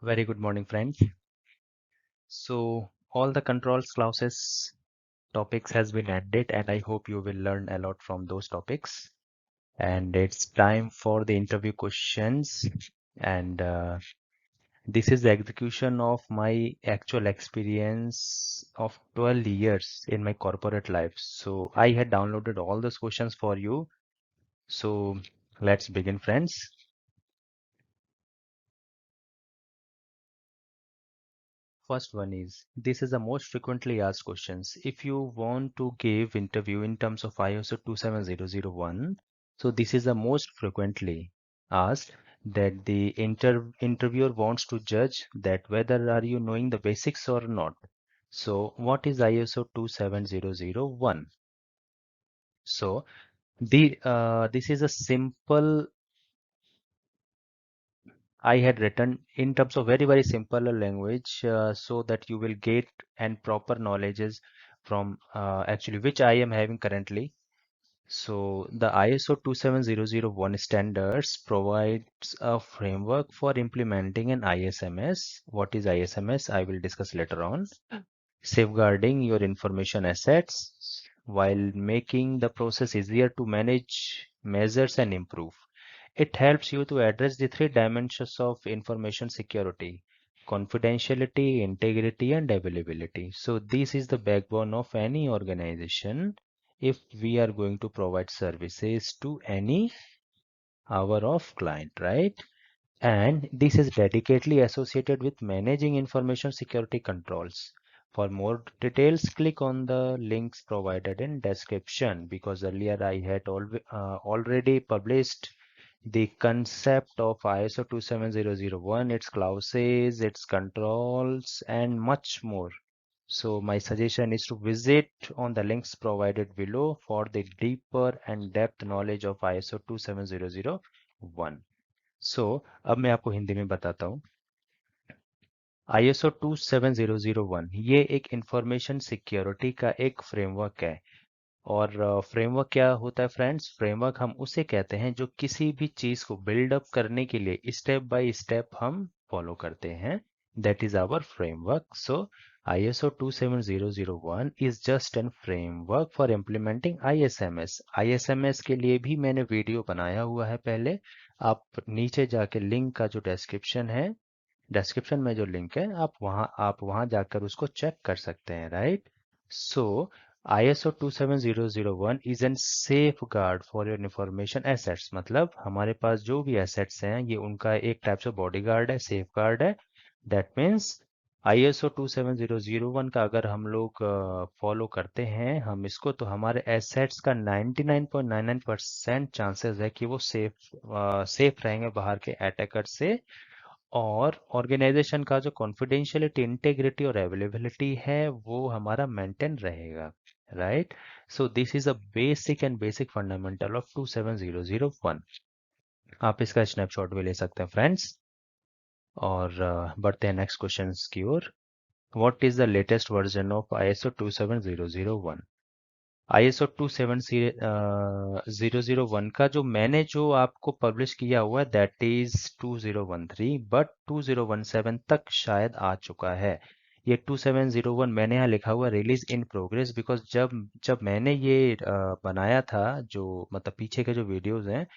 Very good morning, friends. So all the controls classes topics has been ended, and I hope you will learn a lot from those topics. And it's time for the interview questions. And this is the execution of my actual experience of 12 years in my corporate life. So I had downloaded all those questions for you. So let's begin, friends. First one is, this is the most frequently asked questions. If you want to give interview in terms of ISO 27001, so this is the most frequently asked that the interviewer wants to judge that whether are you knowing the basics or not. So what is ISO 27001? So this is a simple I had written in terms of very simple language so that you will get and proper knowledges from actually which I am having currently. So the ISO 27001 standards provides a framework for implementing an ISMS. What is ISMS? I will discuss later on. Safeguarding your information assets while making the process easier to manage, measures, and improve. It helps you to address the three dimensions of information security: confidentiality, integrity, and availability. So this is the backbone of any organization if we are going to provide services to any our of client, right? And this is dedicatedly associated with managing information security controls. For more details, click on the links provided in description because earlier I had already published the concept of ISO 27001, its clauses, its controls, and much more. So my suggestion is to visit on the links provided below for the deeper and depth knowledge of ISO 27001. सो अब मैं आपको हिंदी में बताता हूँ। ISO 27001 ये एक information security का एक फ्रेमवर्क है। और फ्रेमवर्क क्या होता है फ्रेंड्स? फ्रेमवर्क हम उसे कहते हैं जो किसी भी चीज को बिल्ड अप करने के लिए स्टेप बाय स्टेप हम फॉलो करते हैं। That is our framework. So ISO 27001 is just an framework for implementing ISMS। ISMS के लिए भी मैंने वीडियो बनाया हुआ है पहले। आप नीचे जाके लिंक का जो डिस्क्रिप्शन में जो लिंक है आप वहां जाकर उसको चेक कर सकते हैं, right? So ISO 27001 is an safe guard for your information assets. मतलब हमारे पास जो भी एसेट्स हैं ये उनका एक टाइप से बॉडी गार्ड है, सेफ गार्ड है। दैट मीन्स ISO 27001 का अगर हम लोग फॉलो करते हैं हम इसको, तो हमारे एसेट्स का 99.99% चांसेस है कि वो सेफ रहेंगे बाहर के अटैकर से। और ऑर्गेनाइजेशन का जो कॉन्फिडेंशियलिटी, इंटेग्रिटी और अवेलेबिलिटी है वो हमारा मेंटेन रहेगा, right? So this is a basic fundamental of 27001। आप इसका स्नैपशॉट भी ले सकते हैं फ्रेंड्स। और बढ़ते हैं नेक्स्ट क्वेश्चन की ओर। What is the latest version of ISO 27001? ISO 27001 का जो आपको पब्लिश किया हुआ है दैट इज 2013, बट 2017 तक शायद आ चुका है। ये 2701 मैंने यहाँ लिखा हुआ रिलीज इन प्रोग्रेस बिकॉज जब जब मैंने ये बनाया था, जो मतलब पीछे के जो वीडियोस हैं,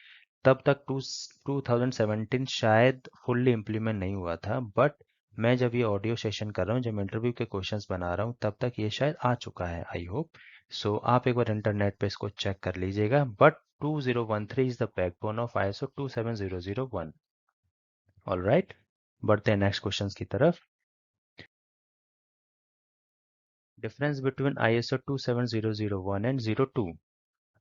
तब तक 2017 शायद फुल्ली इम्प्लीमेंट नहीं हुआ था। बट मैं जब ये ऑडियो सेशन कर रहा हूँ, जब इंटरव्यू के क्वेश्चंस बना रहा हूँ, तब तक ये शायद आ चुका है, आई होप। सो आप एक बार इंटरनेट पे इसको चेक कर लीजिएगा। But 2013 is the backbone of ISO 27001। Alright, बढ़ते हैं नेक्स्ट क्वेश्चंस की तरफ। Difference between ISO 27001 and 02।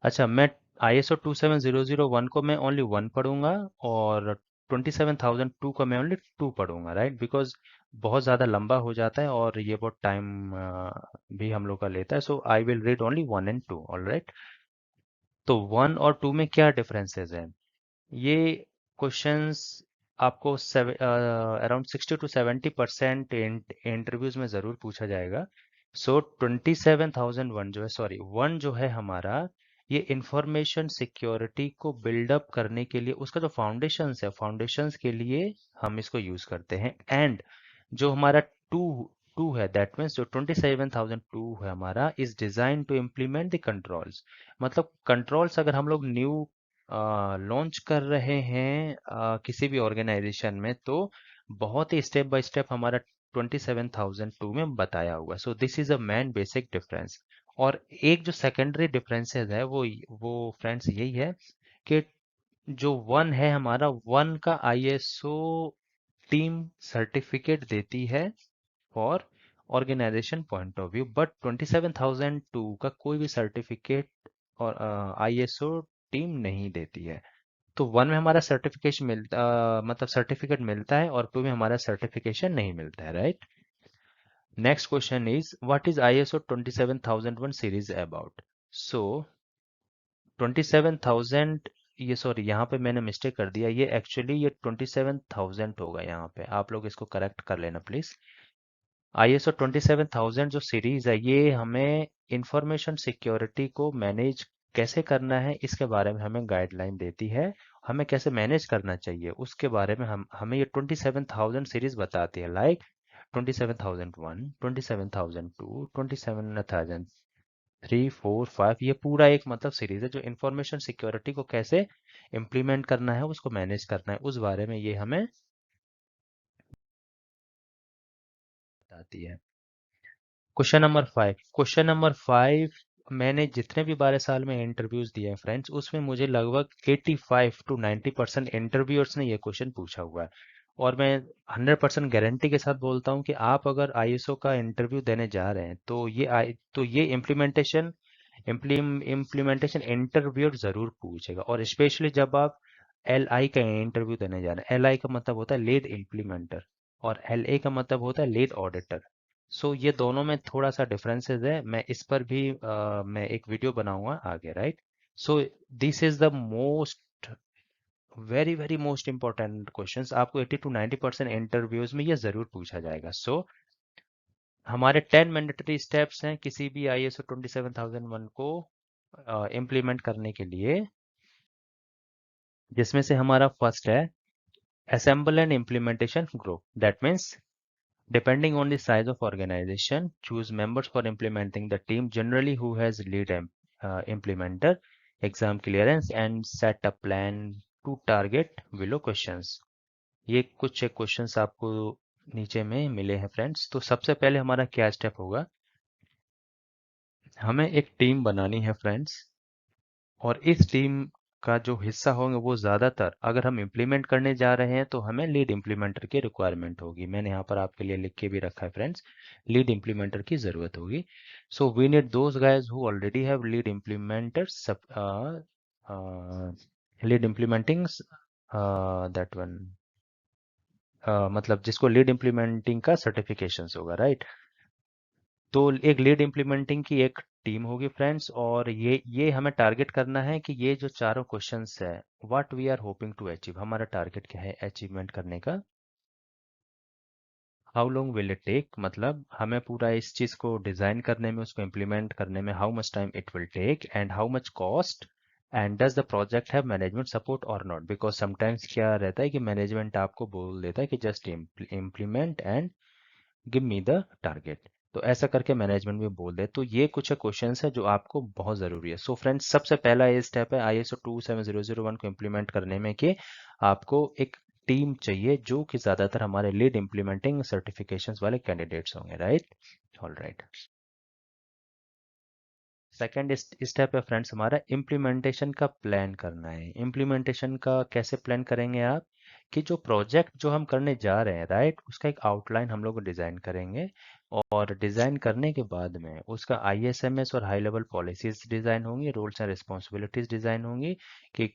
अच्छा, मैं ISO 27001 को मैं ओनली 1 पढ़ूंगा और 27002 को मैं ओनली 2 पढ़ूंगा, राइट? बिकॉज बहुत ज़्यादा लंबा हो जाता है और ये बहुत टाइम भी हम लोग का लेता है। So I will read only 1 and 2। All right, तो 1 और 2 में क्या डिफरेंसेस हैं? ये क्वेश्चंस आपको अराउंड 60 to 70% इंटरव्यूज में ज़रूर पूछा जाएगा। सो 27001 जो है, सॉरी 1 जो है हमारा, ये इंफॉर्मेशन सिक्योरिटी को बिल्डअप करने के लिए उसका जो फाउंडेशंस है, फाउंडेशंस के लिए हम इसको यूज करते हैं। एंड जो हमारा टू टू है, दैट मीन्स जो 27002 है हमारा, is design to implement the controls. मतलब कंट्रोल्स अगर हम लोग न्यू लॉन्च कर रहे हैं किसी भी ऑर्गेनाइजेशन में, तो बहुत ही स्टेप बाय स्टेप हमारा 27002 में बताया हुआ है। So this is a main basic difference. और एक जो सेकेंडरी डिफरेंसेस है वो फ्रेंड्स यही है कि जो वन है हमारा, वन का आईएसओ टीम सर्टिफिकेट देती है for organization point of view, but 27002 का कोई भी सर्टिफिकेट और आईएसओ टीम नहीं देती है। तो वन में हमारा सर्टिफिकेशन मिलता मतलब सर्टिफिकेट मिलता है, और टू में हमारा सर्टिफिकेशन नहीं मिलता है, right. Next question is what is ISO 27001 series about. So 27000, ये सॉरी यहाँ पे मैंने मिस्टेक कर दिया, ये एक्चुअली ये 27000 होगा, यहाँ पे आप लोग इसको करेक्ट कर लेना प्लीज। आईएसओ 27000 जो सीरीज है, ये हमें इंफॉर्मेशन सिक्योरिटी को मैनेज कैसे करना है इसके बारे में हमें गाइडलाइन देती है। हमें कैसे मैनेज करना चाहिए उसके बारे में हमें ये 27000 सीरीज बताती है, लाइक 27001, 27002, 27003, 4, 5, ये पूरा एक मतलब सीरीज है जो इंफॉर्मेशन सिक्योरिटी को कैसे इम्प्लीमेंट करना है, उसको मैनेज करना है, उस बारे में ये हमें बताती है। क्वेश्चन नंबर 5, मैंने जितने भी 12 साल में इंटरव्यूज दिए हैं फ्रेंड्स, उसमें मुझे लगभग 85 to 90% इंटरव्यूअर्स ने ये क्वेश्चन पूछा हुआ है। और मैं 100% गारंटी के साथ बोलता हूँ कि आप अगर आईएसओ का इंटरव्यू देने जा रहे हैं तो ये इम्प्लीमेंटेशन इंटरव्यूअर जरूर पूछेगा। और स्पेशली जब आप एल आई का इंटरव्यू देने जा रहे हैं, एल आई का मतलब होता है लीड इम्प्लीमेंटर, और एल ए का मतलब होता है लीड ऑडिटर। सो ये दोनों में थोड़ा सा डिफरेंसेस है, मैं इस पर भी मैं एक वीडियो बनाऊंगा आगे, right. So this is the most very very most important questions, आपको 80 to 90% इंटरव्यूज में ये जरूर पूछा जाएगा। सो हमारे 10 मैंडेटरी स्टेप्स हैं किसी भी आईएसओ 27001 को इम्प्लीमेंट करने के लिए, जिसमें से हमारा फर्स्ट है assemble and implementation group, that means depending on the size of organization, choose members for implementing the team, generally who has lead implementer, exam clearance, and set a plan to target below questions। ये कुछ questions आपको नीचे में मिले हैं friends. तो सबसे पहले हमारा क्या स्टेप होगा, हमें एक टीम बनानी है फ्रेंड्स, और इस टीम का जो हिस्सा होंगे वो ज़्यादातर, अगर हम इम्प्लीमेंट करने जा रहे हैं तो हमें लीड इम्प्लीमेंटर की रिक्वायरमेंट होगी। मैंने यहाँ पर आपके लिए लिख के भी रखा है फ्रेंड्स, लीड इम्प्लीमेंटर की ज़रूरत होगी। So we need those guys who already have lead implementers, lead implementing that one, मतलब जिसको लीड इम्प्लीमेंटिंग का सर्टिफिकेशंस होगा, राइट। तो एक लीड इम्प्लीमेंटिंग की एक टीम होगी फ्रेंड्स, और ये हमें टारगेट करना है कि ये जो चारों क्वेश्चंस है, what we are hoping to achieve, हमारा टारगेट क्या है अचीवमेंट करने का। How long will it take, मतलब हमें पूरा इस चीज़ को डिज़ाइन करने में, उसको इम्प्लीमेंट करने में how much time it will take, and how much cost, and does the project have management support और नॉट, बिकॉज समटाइम्स क्या रहता है कि मैनेजमेंट आपको बोल देता है कि just implement and give me the target. तो ऐसा करके मैनेजमेंट भी बोल दे। तो ये कुछ क्वेश्चंस है जो आपको बहुत ज़रूरी है। सो फ्रेंड्स, सबसे पहला ये स्टेप है आईएसओ 27001 को इम्प्लीमेंट करने में कि आपको एक टीम चाहिए जो कि ज़्यादातर हमारे लीड इम्प्लीमेंटिंग सर्टिफिकेशंस वाले कैंडिडेट्स होंगे, right. All right. Second step है फ्रेंड्स हमारा इम्प्लीमेंटेशन का प्लान करना है। इम्प्लीमेंटेशन का कैसे प्लान करेंगे आप, कि जो प्रोजेक्ट जो हम करने जा रहे हैं, राइट, उसका एक आउटलाइन हम लोग डिज़ाइन करेंगे। और डिज़ाइन करने के बाद में उसका आईएसएमएस और हाई लेवल पॉलिसीज डिज़ाइन होंगी, रूल्स एंड रिस्पॉन्सिबिलिटीज डिज़ाइन होंगी, कि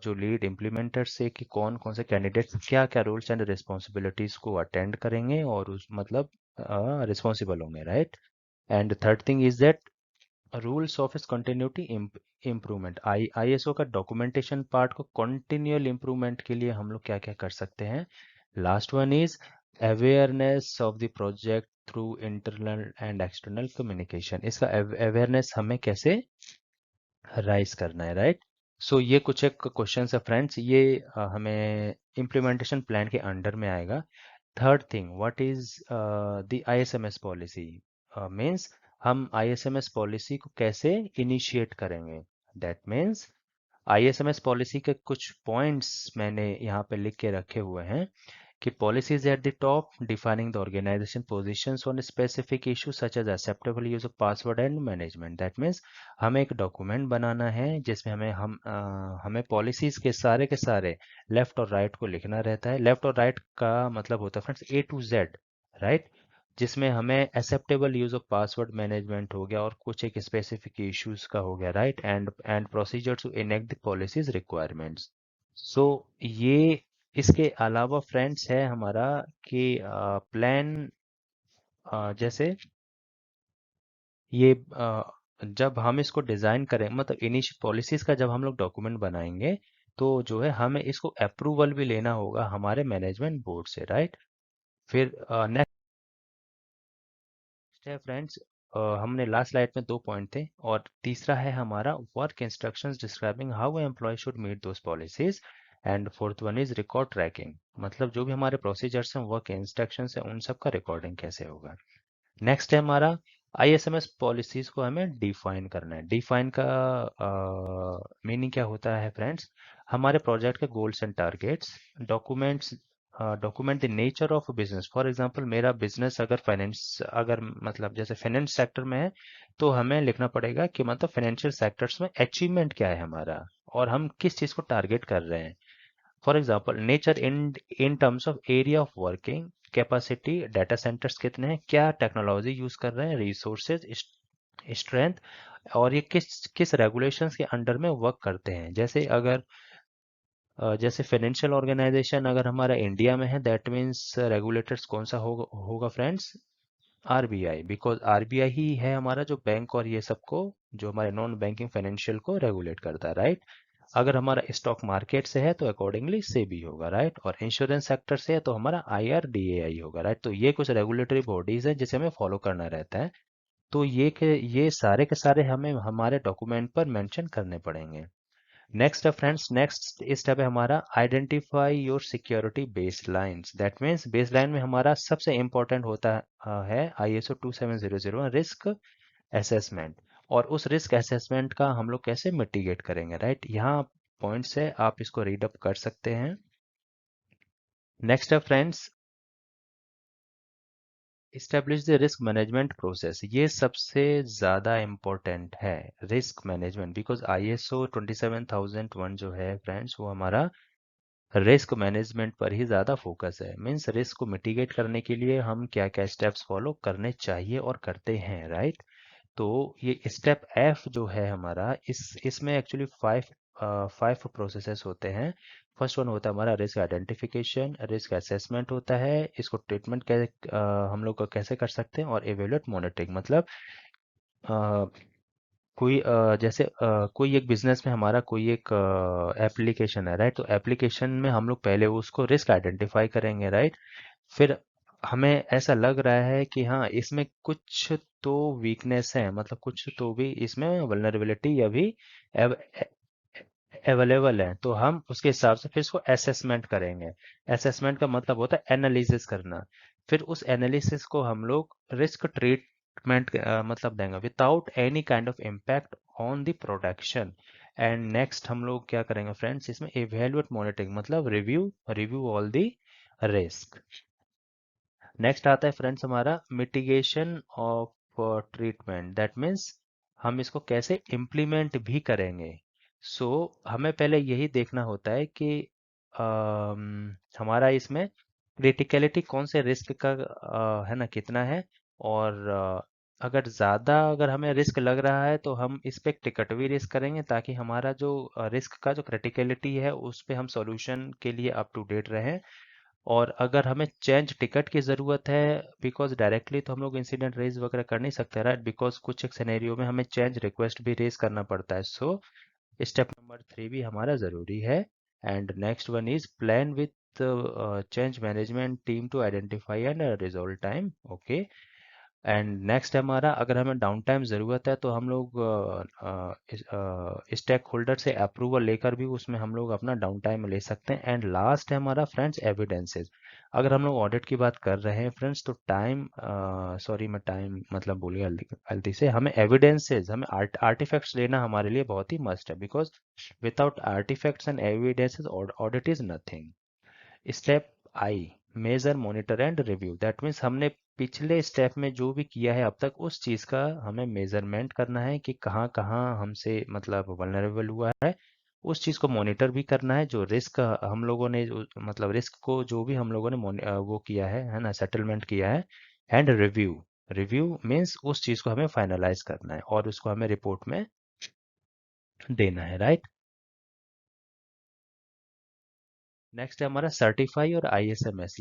जो लीड इम्प्लीमेंटर से कि कौन कौन से कैंडिडेट्स क्या क्या रूल्स एंड रिस्पॉन्सिबिलिटीज को अटेंड करेंगे और उस मतलब रिस्पॉन्सिबल होंगे, right. And third thing is that rules of इस कंटिन्यूटी इम्प्रूवमेंट, आईएसओ का डॉक्यूमेंटेशन पार्ट को कंटिन्यूअल इम्प्रूवमेंट के लिए हम लोग क्या क्या कर सकते हैं। Last one is awareness of the project through internal and external communication. इसका अवेयरनेस हमें कैसे राइज करना है, राइट। सो ये कुछ एक क्वेश्चन है फ्रेंड्स, ये हमें इम्प्लीमेंटेशन प्लान के अंडर में आएगा। Third thing, what is the ISMS policy, means हम आईएसएमएस पॉलिसी को कैसे इनिशिएट करेंगे। दैट मीन्स आईएसएमएस पॉलिसी के कुछ पॉइंट्स मैंने यहाँ पे लिख के रखे हुए हैं कि policies at the top defining the organization positions on specific issues such as acceptable use of password and management. That means हमें एक डॉक्यूमेंट बनाना है जिसमें हमें पॉलिसीज के सारे लेफ्ट और राइट को लिखना रहता है। लेफ्ट और राइट का मतलब होता है friends A to Z, right. जिसमें हमें acceptable use of password management हो गया और कुछ एक स्पेसिफिक इश्यूज का हो गया, right, and procedure to enact the policies requirements. So ये इसके अलावा फ्रेंड्स है हमारा कि प्लान, जैसे ये जब हम इसको डिजाइन करें, मतलब इनिशियल पॉलिसीज का जब हम लोग डॉक्यूमेंट बनाएंगे तो जो है हमें इसको अप्रूवल भी लेना होगा हमारे मैनेजमेंट बोर्ड से, राइट। फिर नेक्स्ट है फ्रेंड्स, हमने लास्ट स्लाइड में 2 पॉइंट थे, और तीसरा है हमारा work instructions describing how employ should meet those policies. And fourth one is record tracking, मतलब जो भी हमारे प्रोसीजर्स हैं, वर्क इंस्ट्रक्शंस हैं, उन सब का रिकॉर्डिंग कैसे होगा। नेक्स्ट है हमारा आईएसएमएस पॉलिसीज को हमें डिफाइन करना है। डिफाइन का मीनिंग क्या होता है फ्रेंड्स, हमारे प्रोजेक्ट के goals and targets, documents, document the nature of business. For example मेरा बिजनेस अगर फाइनेंस, अगर मतलब जैसे फाइनेंस सेक्टर में है, तो हमें लिखना पड़ेगा कि मतलब फाइनेंशियल सेक्टर्स में अचीवमेंट क्या है हमारा, और हम किस चीज़ को टारगेट कर रहे हैं। For example nature in terms of area of working, capacity, data centres कितने हैं, क्या टेक्नोलॉजी यूज कर रहे हैं, रिसोर्सेज, स्ट्रेंथ, और ये किस किस रेगुलेशंस के अंडर में वर्क करते हैं। जैसे अगर जैसे फाइनेंशियल ऑर्गेनाइजेशन अगर हमारा इंडिया में है, दैट मीन्स रेगुलेटर्स कौन सा होगा फ्रेंड्स, आरबीआई, बिकॉज आरबीआई ही है हमारा जो बैंक और ये सबको, जो हमारे नॉन बैंकिंग फाइनेंशियल को रेगुलेट करता है, राइट। अगर हमारा स्टॉक मार्केट से है तो अकॉर्डिंगली सेबी होगा, राइट। और इंश्योरेंस सेक्टर से है तो हमारा आईआरडीएआई होगा, राइट। तो ये कुछ रेगुलेटरी बॉडीज है जिसे हमें फॉलो करना रहता है। तो ये सारे के सारे हमें हमारे डॉक्यूमेंट पर मेंशन करने पड़ेंगे। नेक्स्ट है फ्रेंड्स, नेक्स्ट स्टेप है हमारा identify your security baselines. That means baseline में हमारा सबसे इंपॉर्टेंट होता है आईएसओ 27001 रिस्क असेसमेंट। और उस रिस्क असेसमेंट का हम लोग कैसे मिटिगेट करेंगे, राइट। यहाँ पॉइंट्स है, आप इसको रीड अप कर सकते हैं। नेक्स्ट है friends, establish the risk management process. ये सबसे ज़्यादा इम्पोर्टेंट है, रिस्क मैनेजमेंट, बिकॉज आईएसओ 27001 जो है फ्रेंड्स, वो हमारा रिस्क मैनेजमेंट पर ही ज़्यादा फोकस है। मीन्स रिस्क को मिटिगेट करने के लिए हम क्या क्या स्टेप्स फॉलो करने चाहिए और करते हैं, राइट। तो ये स्टेप एफ जो है हमारा, इसमें एक्चुअली फाइव प्रोसेसेस होते हैं। फर्स्ट वन होता है हमारा रिस्क आइडेंटिफिकेशन, रिस्क असेसमेंट होता है, इसको ट्रीटमेंट कैसे हम लोग कैसे कर सकते हैं, और एवेल्यूएट मॉनिटरिंग, मतलब अ, कोई जैसे कोई एक बिजनेस में हमारा कोई एक एप्लीकेशन है, राइट। तो एप्लीकेशन में हम लोग पहले उसको रिस्क आइडेंटिफाई करेंगे, राइट। फिर हमें ऐसा लग रहा है कि हाँ इसमें कुछ तो वीकनेस है, मतलब कुछ तो भी इसमें वल्नरेबिलिटी अभी अवेलेबल है, तो हम उसके हिसाब से फिर इसको असेसमेंट करेंगे। असेसमेंट का मतलब होता है एनालिसिस करना। फिर उस एनालिसिस को हम लोग रिस्क ट्रीटमेंट मतलब देंगे without any kind of impact on the production. And next हम लोग क्या करेंगे फ्रेंड्स, इसमें इवेल्युएट मॉनिटरिंग, मतलब review review all the risk. Next आता है फ्रेंड्स हमारा mitigation of treatment. That means हम इसको कैसे इम्प्लीमेंट भी करेंगे। सो हमें पहले यही देखना होता है कि हमारा इसमें क्रिटिकलिटी कौन से रिस्क का है ना, कितना है। और अगर ज़्यादा अगर हमें रिस्क लग रहा है तो हम इस पे टिकट भी रिस्क करेंगे, ताकि हमारा जो रिस्क का जो क्रिटिकलिटी है उस पे हम सॉल्यूशन के लिए अप टू डेट रहें। और अगर हमें चेंज टिकट की ज़रूरत है, बिकॉज डायरेक्टली तो हम लोग इंसिडेंट रेज वगैरह कर नहीं सकते, राइट, बिकॉज कुछ एक सिनेरियो में हमें चेंज रिक्वेस्ट भी रेज करना पड़ता है। सो स्टेप नंबर 3 भी हमारा ज़रूरी है। And next one is plan with change management team to identify and resolve time, okay. And next है हमारा, अगर हमें डाउन टाइम ज़रूरत है तो हम लोग स्टेक होल्डर से अप्रूवल लेकर भी उसमें हम लोग अपना डाउन टाइम ले सकते हैं। एंड लास्ट है हमारा फ्रेंड्स एविडेंसेस। अगर हम लोग ऑडिट की बात कर रहे हैं फ्रेंड्स तो टाइम, सॉरी मैं टाइम मतलब भूल गया गलती से, हमें एविडेंसेस, हमें आर्टिफैक्ट्स लेना हमारे लिए बहुत ही मस्ट है, because without artifacts and evidences audit is nothing. Step I, measure monitor and review. That means हमने पिछले स्टेप में जो भी किया है अब तक उस चीज़ का हमें मेजरमेंट करना है कि कहाँ कहाँ हमसे मतलब वल्नरेबल हुआ है। उस चीज़ को मॉनिटर भी करना है, जो रिस्क हम लोगों ने मतलब रिस्क को जो भी हम लोगों ने वो किया है ना, सेटलमेंट किया है। एंड रिव्यू, रिव्यू मीन्स उस चीज़ को हमें फाइनलाइज करना है और उसको हमें रिपोर्ट में देना है, राइट। नेक्स्ट है हमारा सर्टिफाई और ISMS।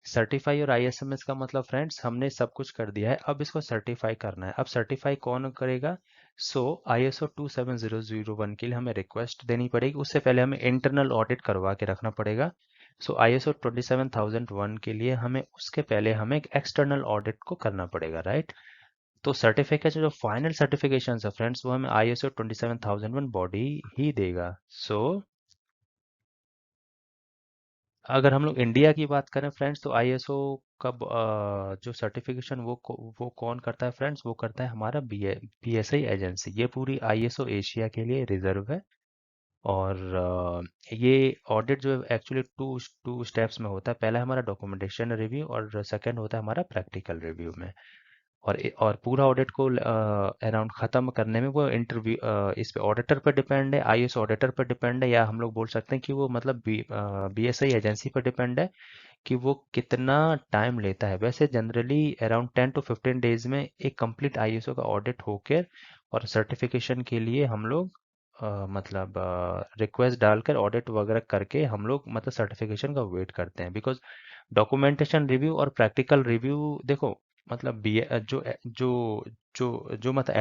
सर्टिफाई और ISMS का मतलब फ्रेंड्स हमने सब कुछ कर दिया है, अब इसको सर्टिफाई करना है। अब सर्टिफाई कौन करेगा? सो ISO 27001 के लिए हमें रिक्वेस्ट देनी पड़ेगी। उससे पहले हमें इंटरनल ऑडिट करवा के रखना पड़ेगा। सो ISO 27001 के लिए हमें उसके पहले हमें एक एक्सटर्नल ऑडिट को करना पड़ेगा, राइट। तो सर्टिफिकेशन जो फाइनल सर्टिफिकेशन है फ्रेंड्स वो हमें ISO 27001 बॉडी ही देगा। सो अगर हम लोग इंडिया की बात करें फ्रेंड्स तो ISO का जो सर्टिफिकेशन वो कौन करता है फ्रेंड्स? वो करता है हमारा BSI एजेंसी। ये पूरी ISO एशिया के लिए रिजर्व है। और ये ऑडिट जो है एक्चुअली टू टू स्टेप्स में होता है। पहला है हमारा डॉक्यूमेंटेशन रिव्यू और सेकंड होता है हमारा प्रैक्टिकल रिव्यू में। और पूरा ऑडिट को अराउंड ख़त्म करने में वो इंटरव्यू इस पे ऑडिटर पर डिपेंड है, ISO ऑडिटर पर डिपेंड है, या हम लोग बोल सकते हैं कि वो मतलब BSI एजेंसी पर डिपेंड है कि वो कितना टाइम लेता है। वैसे जनरली अराउंड 10 to 15 डेज में एक कंप्लीट ISO का ऑडिट होकर और सर्टिफिकेशन के लिए हम लोग मतलब रिक्वेस्ट डालकर ऑडिट वगैरह करके हम लोग मतलब सर्टिफिकेशन का वेट करते हैं। बिकॉज डॉक्यूमेंटेशन रिव्यू और प्रैक्टिकल रिव्यू देखो मतलब जो मतलब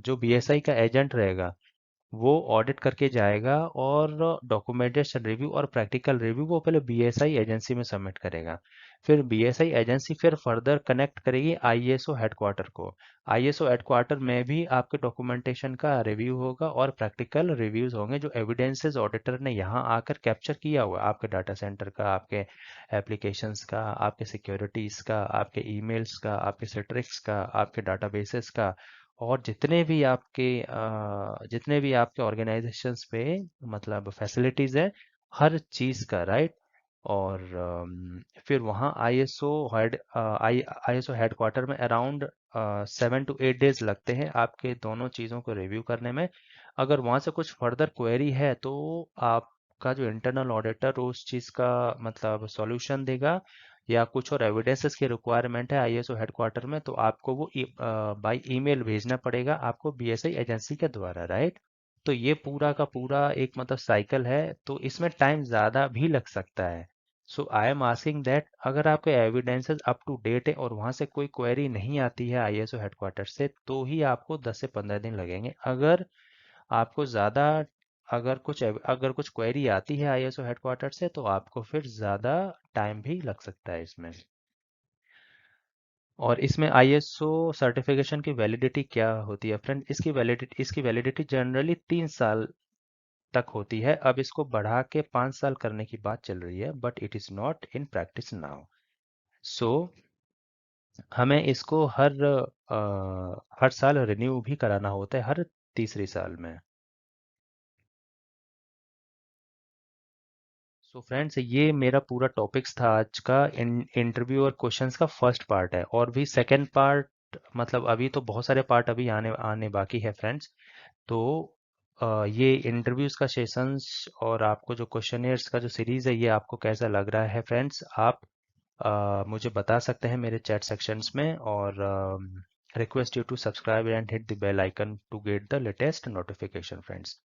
जो BSI का एजेंट रहेगा वो ऑडिट करके जाएगा और डॉक्यूमेंटेशन रिव्यू और प्रैक्टिकल रिव्यू वो पहले BSI एजेंसी में सबमिट करेगा। फिर BSI एजेंसी फिर फर्दर कनेक्ट करेगी ISO हेडक्वार्टर को। ISO हेडक्वार्टर में भी आपके डॉक्यूमेंटेशन का रिव्यू होगा और प्रैक्टिकल रिव्यूज होंगे जो एविडेंसेस ऑडिटर ने यहाँ आकर कैप्चर किया हुआ है, आपके डाटा सेंटर का, आपके एप्लीकेशंस का, आपके सिक्योरिटीज का, आपके ईमेल्स का, आपके सिट्रिक्स का, आपके डाटाबेसेस का, और जितने भी आपके ऑर्गेनाइजेशंस पे मतलब फैसिलिटीज है, हर चीज़ का, राइट। और फिर वहाँ ISO हेडक्वार्टर में अराउंड 7 to 8 डेज लगते हैं आपके दोनों चीज़ों को रिव्यू करने में। अगर वहाँ से कुछ फर्दर क्वेरी है तो आपका जो इंटरनल ऑडिटर उस चीज़ का मतलब सॉल्यूशन देगा, या कुछ और एविडेंसेस की रिक्वायरमेंट है ISO हेडक्वार्टर में तो आपको वो बाय ईमेल भेजना पड़ेगा आपको BSI एजेंसी के द्वारा, राइट। तो ये पूरा का पूरा एक मतलब साइकिल है, तो इसमें टाइम ज़्यादा भी लग सकता है। So I am asking that अगर आपके एविडेंसेस अप टू डेट है और वहाँ से कोई क्वेरी नहीं आती है ISO हेडक्वार्टर से तो ही आपको 10 से 15 दिन लगेंगे। आपको ज़्यादा अगर कुछ क्वेरी आती है ISO हेडक्वार्टर से तो आपको फिर ज़्यादा टाइम भी लग सकता है इसमें। और इसमें ISO सर्टिफिकेशन की वैलिडिटी क्या होती है फ्रेंड? इसकी वैलिडिटी जनरली 3 साल तक होती है। अब इसको बढ़ा के 5 साल करने की बात चल रही है, but it is not in practice now. So हमें इसको हर साल रिन्यू भी कराना होता है, हर तीसरी साल में। सो फ्रेंड्स ये मेरा पूरा टॉपिक्स था आज का। इंटरव्यू और क्वेश्चंस का फर्स्ट पार्ट है, और भी सेकंड पार्ट मतलब अभी तो बहुत सारे पार्ट अभी आने आने बाकी है फ्रेंड्स। तो ये इंटरव्यूज का सेशंस और आपको जो क्वेश्चनियर्स का जो सीरीज है ये आपको कैसा लग रहा है फ्रेंड्स? आप मुझे बता सकते हैं मेरे चैट सेक्शंस में। और request you to subscribe and hit the bell icon to get the latest notification friends.